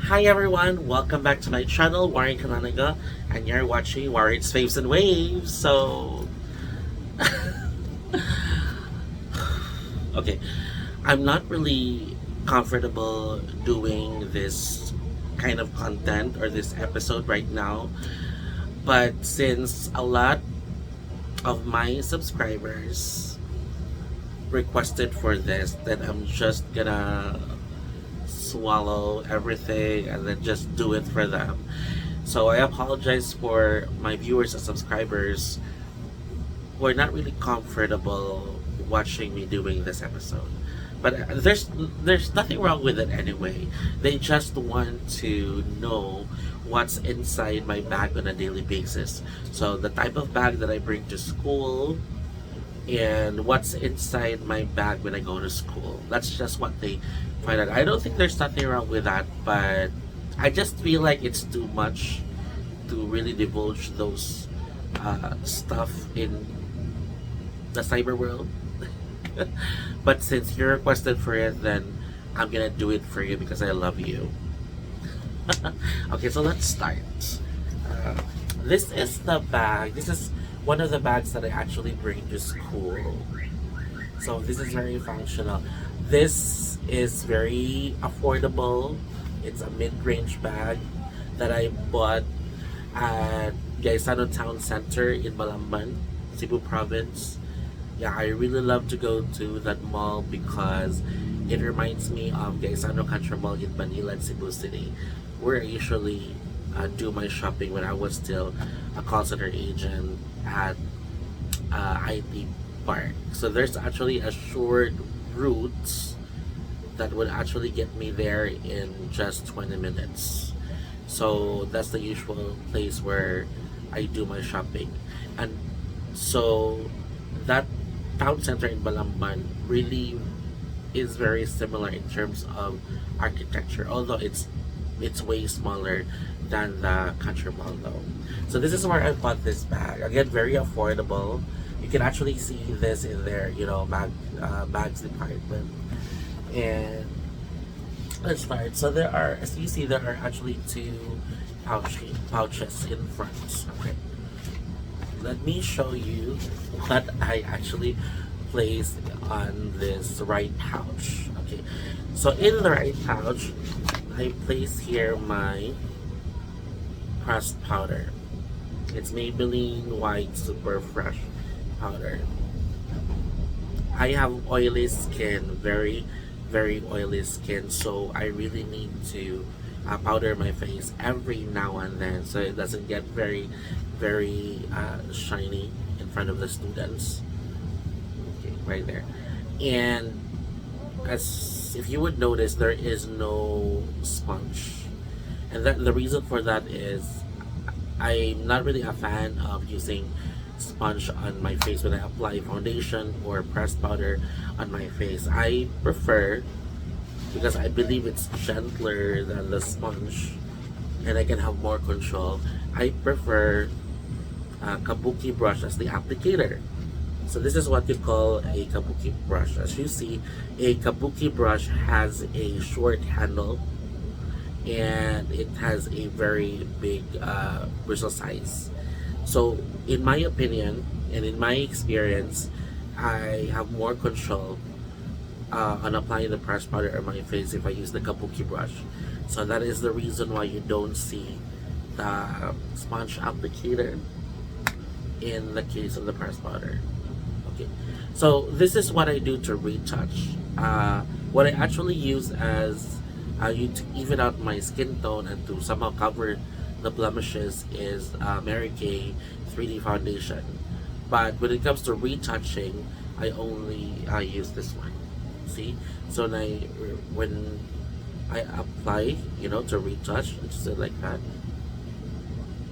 Hi everyone, welcome back to my channel, Warren Kananaga, and you're watching Warren's Faves and Waves. Okay, I'm not really comfortable doing this kind of content or this episode right now, but since a lot of my subscribers requested for this, then I'm just gonna swallow everything and then just do it for them. So I apologize for my viewers and subscribers who are not really comfortable watching me doing this episode. But there's nothing wrong with it anyway. They just want to know what's inside my bag on a daily basis. So the type of bag that I bring to school and what's inside my bag when I go to school. That's just what they find out. I don't think there's nothing wrong with that, but I just feel like it's too much to really divulge those stuff in the cyber world. But since you requested for it, then I'm gonna do it for you because I love you. Okay, so let's start. Uh, this is the bag. This is one of the bags that I actually bring to school. So this is very functional. This is very affordable. It's a mid-range bag that I bought at Gaisano Town Center in Balamban, Cebu Province. Yeah, I really love to go to that mall because it reminds me of Gaisano Country Mall in Manila and Cebu City, where I usually do my shopping when I was still a call center agent at IT Park. So there's actually a short route that would actually get me there in just 20 minutes. So that's the usual place where I do my shopping. And so that town center in Balamban really is very similar in terms of architecture, although it's way smaller than the country mall though. So this is where I bought this bag. Again, very affordable. You can actually see this in their, bags department. And let's start. So there are, as you see, there are actually two pouches in front. Okay. Let me show you what I actually placed on this right pouch. Okay. So in the right pouch, I place here my pressed powder. It's Maybelline White Super Fresh powder. I have oily skin, very oily skin, so I really need to powder my face every now and then so it doesn't get very shiny in front of the students. Okay, right there. And as if you would notice, there is no sponge, and that the reason for that is I'm not really a fan of using sponge on my face when I apply foundation or pressed powder on my face. I prefer, because I believe it's gentler than the sponge and I can have more control, I prefer kabuki brush as the applicator. So this is what you call a kabuki brush. As you see, a kabuki brush has a short handle and it has a very big bristle size. So in my opinion and in my experience, I have more control on applying the pressed powder on my face if I use the kabuki brush. So that is the reason why you don't see the sponge applicator in the case of the pressed powder. Okay, so this is what I do to retouch. What I actually use as to even out my skin tone and to somehow cover the blemishes is Mary Kay 3D foundation. But when it comes to retouching, I only use this one. See, so when I apply, to retouch, just like that.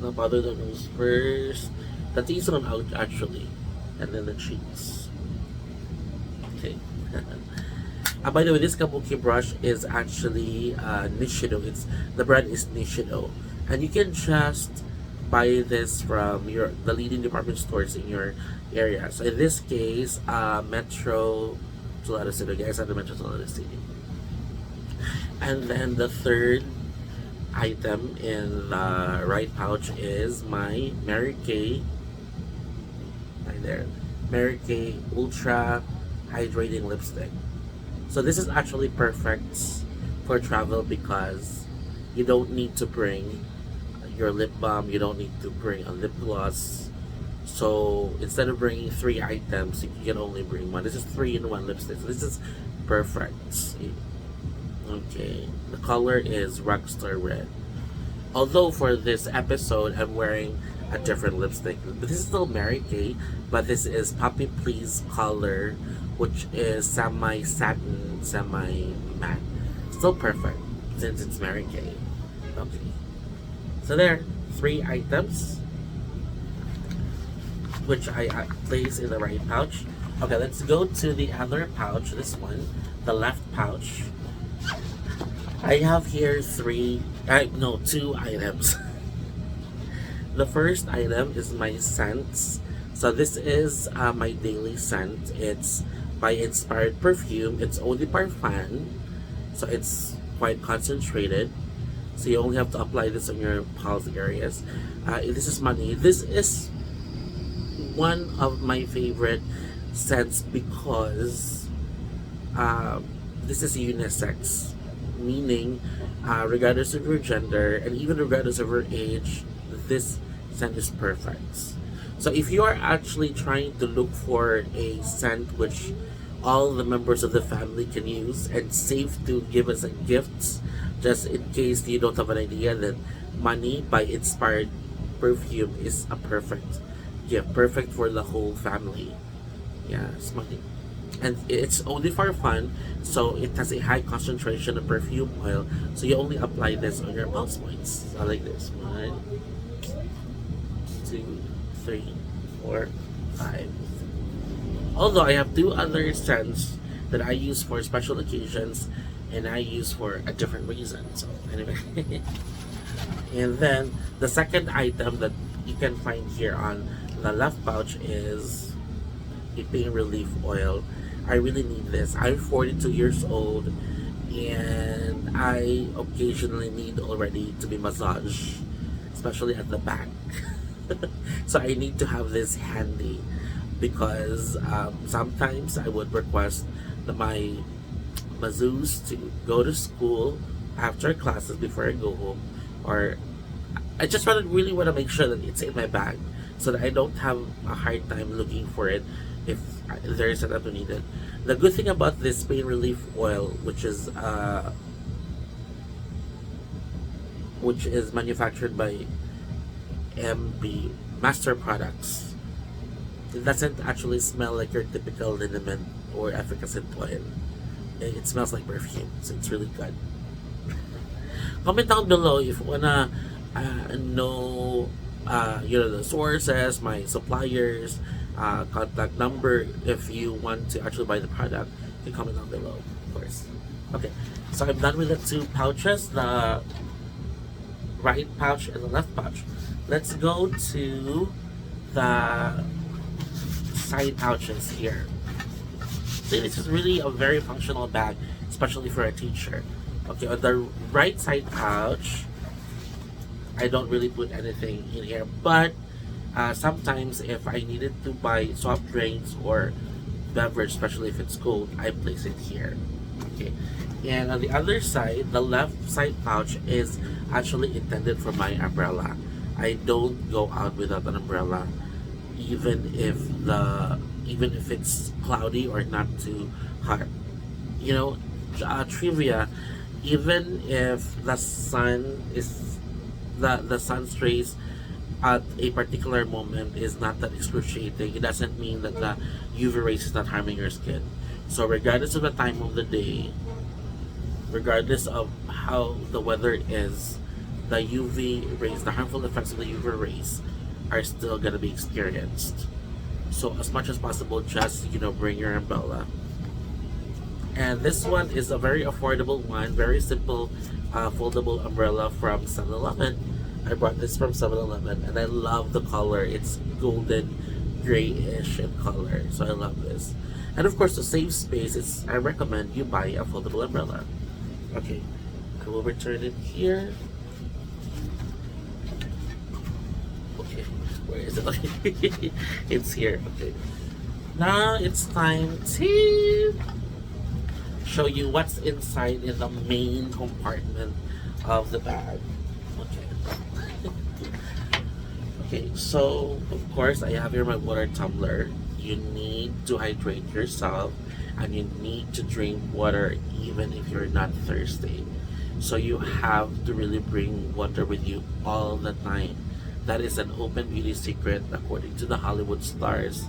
Now powder the nose first, the T-zone out actually, and then the cheeks. Okay. By the way, this kabuki brush is actually Nishido. The brand is Nishido, and you can just buy this from the leading department stores in your area. So in this case, Metro Tulare City. Guys, at the Metro Tulare City. And then the third item in the right pouch is my Mary Kay, right there, Mary Kay Ultra Hydrating Lipstick. So this is actually perfect for travel because you don't need to bring your lip balm, you don't need to bring a lip gloss. So instead of bringing three items, you can only bring one. This is three in one lipstick. So this is perfect. Okay, the color is Rockstar Red. Although for this episode, I'm wearing a different lipstick. But this is still Mary Kay, but this is Poppy Please color, which is semi satin, semi matte. Still perfect since it's Mary Kay. Okay. So there, three items, which I place in the right pouch. Okay, let's go to the other pouch. This one, the left pouch. I have here two items. The first item is my scents. So this is my daily scent. It's by Inspired Perfume. It's Eau de Parfum. So it's quite concentrated. So you only have to apply this on your pulse areas. This is money. This is one of my favorite scents because this is unisex, meaning regardless of your gender and even regardless of your age, this scent is perfect. So if you are actually trying to look for a scent which all the members of the family can use and safe to give as a gift, just in case you don't have an idea, that Money by Inspired Perfume is a perfect gift, perfect for the whole family. Yeah, it's Money. And it's only for fun, so it has a high concentration of perfume oil, so you only apply this on your pulse points. So I like this. 1, 2, 3, 4, 5. Although I have two other scents that I use for special occasions and I use for a different reason. So anyway. And then the second item that you can find here on the left pouch is a pain relief oil. I really need this. I'm 42 years old and I occasionally need already to be massaged, especially at the back. So I need to have this handy because sometimes I would request my masseuse to go to school after classes before I go home, or I just really want to make sure that it's in my bag so that I don't have a hard time looking for it if there is an item needed. The good thing about this pain relief oil, which is manufactured by MB Master Products, it doesn't actually smell like your typical liniment or effervescent oil. It smells like perfume, so it's really good. Comment down below if you wanna know the sources, my suppliers, contact number. If you want to actually buy the product, you can comment down below, of course. Okay, so I'm done with the two pouches, the right pouch and the left pouch. Let's go to the side pouches here. See, this is really a very functional bag, especially for a teacher. Okay, on the right side pouch, I don't really put anything in here, but sometimes if I needed to buy soft drinks or beverage, especially if it's cold, I place it here. Okay, and on the other side, the left side pouch is actually intended for my umbrella. I don't go out without an umbrella, even if it's cloudy or not too hot. Trivia, even if the sun's rays at a particular moment is not that excruciating, it doesn't mean that the UV rays is not harming your skin. So regardless of the time of the day, regardless of how the weather is, the UV rays, the harmful effects of the UV rays are still gonna be experienced. So as much as possible, just bring your umbrella. And this one is a very affordable one, very simple foldable umbrella from 7-Eleven. I brought this from 7-Eleven and I love the color. It's golden grayish in color, so I love this. And of course, to save space, I recommend you buy a foldable umbrella. Okay, I will return it here. Okay, where is it? Okay, it's here. Okay, now it's time to show you what's inside in the main compartment of the bag. Okay. Okay, so of course I have here my water tumbler. You need to hydrate yourself and you need to drink water even if you're not thirsty. So you have to really bring water with you all the time. That is an open beauty secret according to the Hollywood stars.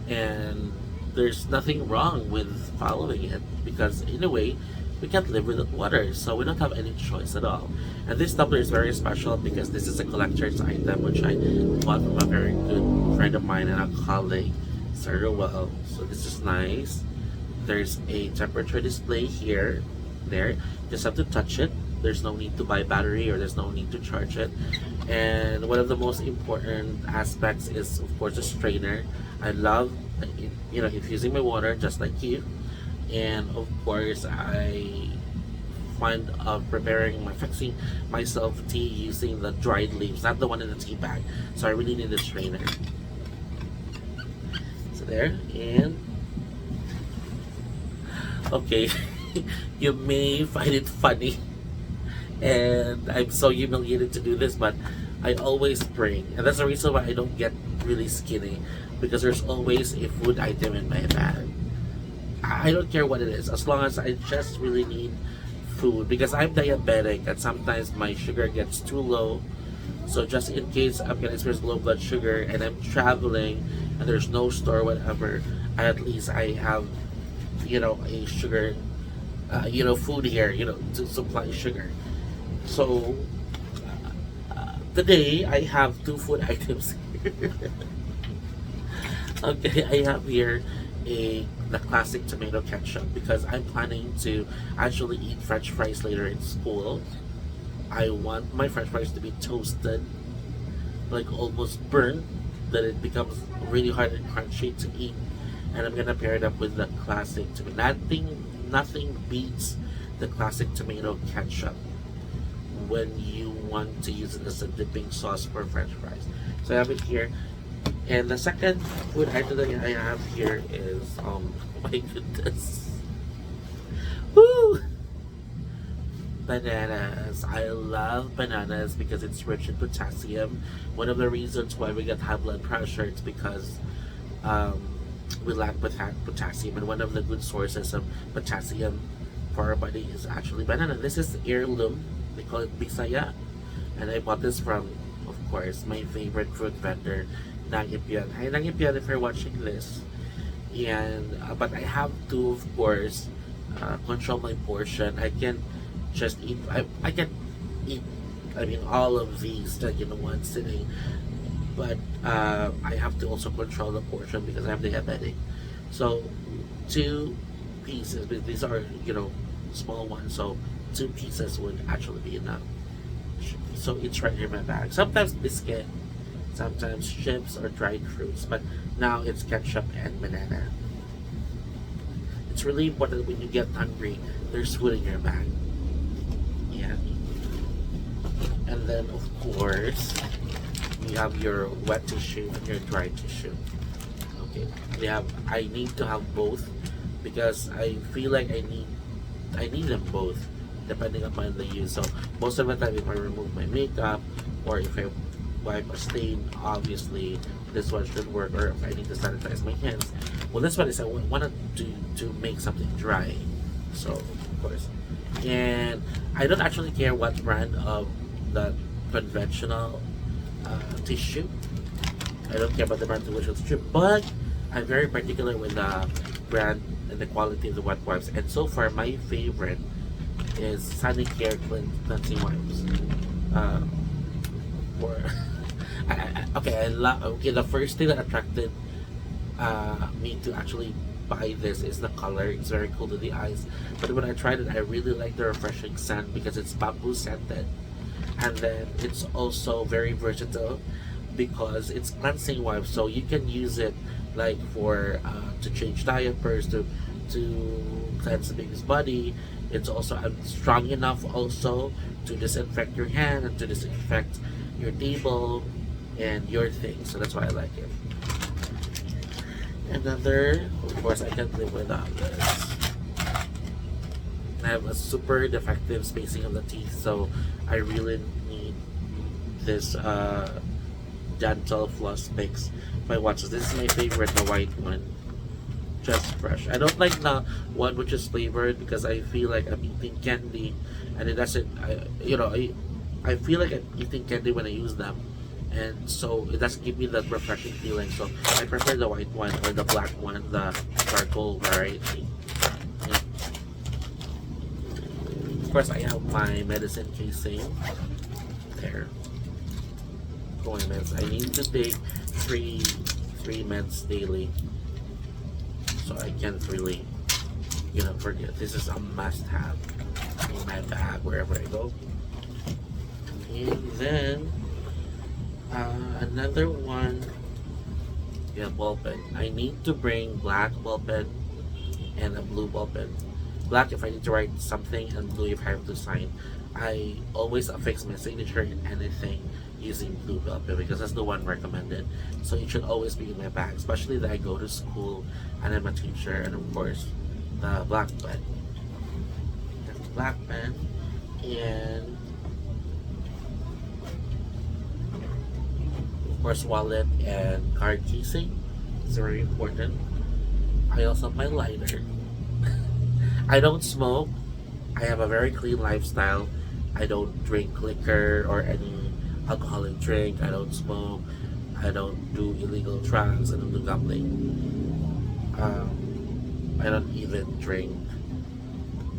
And there's nothing wrong with following it because in a way we can't live without water, so we don't have any choice at all. And this tumbler is very special because this is a collector's item which I bought from a very good friend of mine and a colleague, Sir Roel. So this is nice. There's a temperature display here. There, just have to touch it. There's no need to buy battery or there's no need to charge it. And one of the most important aspects is of course the strainer. I love infusing my water just like you. And of course I find preparing my fixing myself tea using the dried leaves, not the one in the tea bag. So I really need the strainer. So there, and okay, you may find it funny, and I'm so humiliated to do this, but I always bring, and that's the reason why I don't get really skinny, because there's always a food item in my bag. I don't care what it is, as long as I just really need food, because I'm diabetic and sometimes my sugar gets too low. So just in case I'm gonna experience low blood sugar and I'm traveling and there's no store, whatever, at least I have, a sugar, food here, to supply sugar. So today I have two food items here. Okay, I have here the classic tomato ketchup because I'm planning to actually eat French fries later in school. I want my French fries to be toasted, like almost burnt, that it becomes really hard and crunchy to eat. And I'm gonna pair it up with the classic tomato. Nothing beats the classic tomato ketchup when you want to use it as a dipping sauce for French fries. So I have it here. And the second food item that I have here is, oh my goodness, woo! Bananas. I love bananas because it's rich in potassium. One of the reasons why we get high blood pressure is because we lack potassium, and one of the good sources of potassium for our body is actually banana. This is heirloom. They call it Bisaya, and I bought this from, of course, my favorite fruit vendor, Nangipian. Hi Nangipian, if you're watching this. And but I have to, of course, control my portion. I can just eat. I can eat. I mean, all of these like in one sitting. But I have to also control the portion because I'm diabetic. So two pieces. But these are small ones. So two pieces would actually be enough. So it's right here in my bag. Sometimes biscuit, sometimes chips or dried fruits, but now it's ketchup and banana. It's really important when you get hungry, there's food in your bag. Yeah. And then of course, you have your wet tissue and your dry tissue. Okay. I need to have both because I feel like I need them both depending upon the use. So most of the time if I remove my makeup or if I wipe a stain, obviously this one should work, or if I need to sanitize my hands. Well, this one is I wanted to make something dry. So of course. And I don't actually care what brand of the conventional tissue. I don't care about the brand of the tissue, but I'm very particular with the brand and the quality of the wet wipes. And so far, my favorite is Sanicare cleansing wipes. For okay, the first thing that attracted me to actually buy this is the color. It's very cool to the eyes. But when I tried it, I really like the refreshing scent because it's bamboo scented, and then it's also very versatile because it's cleansing wipes, so you can use it like for to change diapers, to cleanse the baby's body. It's also strong enough also to disinfect your hand and to disinfect your table. and your thing. So that's why I like it. Another, of course, I can't live without this. I have a super defective spacing of the teeth, so I really need this dental floss picks. My watches. This is my favorite, the white one. Just fresh. I don't like the one which is flavored because I feel like I'm eating candy, and it doesn't. I feel like I'm eating candy when I use them, and so it doesn't give me that refreshing feeling. So I prefer the white one or the black one, the charcoal variety. Yeah. Of course, I have my medicine casing there. Going meds. I need to take three three meds daily, so I can't really forget. This is a must-have in my bag wherever I go. And then another one, yeah, ball pen. I need to bring black ball pen and a blue ball pen. Black if I need to write something, and blue if I have to sign. I always affix my signature in anything using blue ball pen because that's the one recommended. So it should always be in my bag, especially that I go to school and I'm a teacher, and of course the black pen. That's the black pen, and of course wallet and card casing. It's very important. I also have my lighter. I don't smoke. I have a very clean lifestyle. I don't drink liquor or any alcoholic drink. I don't smoke. I don't do illegal drugs. I don't do gambling. I don't even drink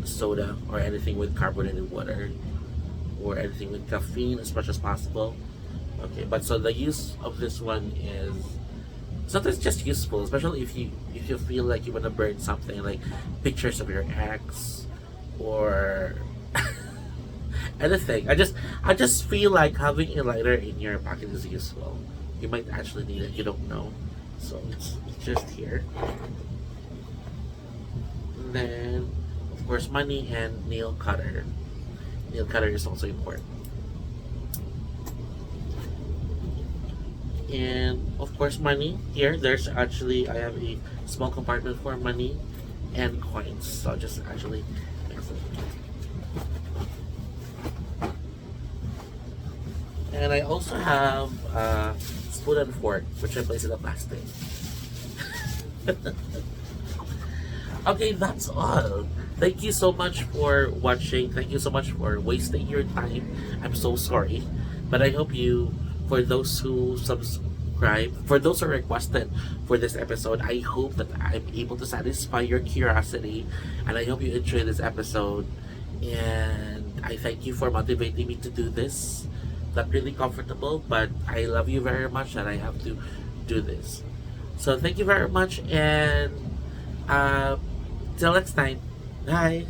soda or anything with carbonated water or anything with caffeine as much as possible. Okay, but so the use of this one is sometimes just useful, especially if you feel like you want to burn something like pictures of your ex or anything. I just feel like having a lighter in your pocket is useful. You might actually need it. You don't know, so it's just here. And then of course money and nail cutter. Nail cutter is also important. And of course money here, there's actually I have a small compartment for money and coins, so I'll just actually mix it. And I also have a spoon and fork which I place in the plastic. Okay, that's all. Thank you so much for watching. Thank you so much for wasting your time. I'm so sorry, but I hope you, for those who subscribe, for those who requested for this episode, I hope that I'm able to satisfy your curiosity, and I hope you enjoy this episode. And I thank you for motivating me to do this. Not really comfortable, but I love you very much, and I have to do this. So thank you very much, and till next time. Bye.